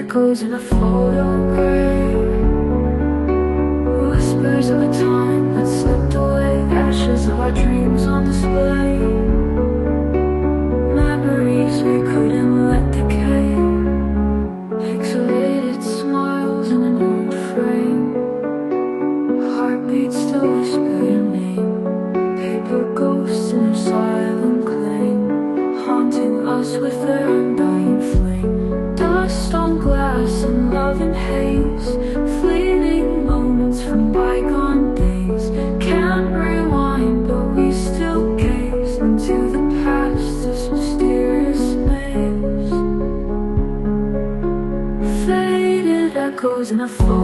echoes in a photograph, whispers of a time that slipped away, ashes of our dreams on display, memories we couldn't let decay, pixelated smiles in an old frame, heartbeats still whisper your name, paper ghosts in their silent claim, haunting us with their undying flame, dust on glass and love and haze, fleeting moments from bygone days, can't rewind but we still gaze into the past, this mysterious maze, faded echoes in a phone.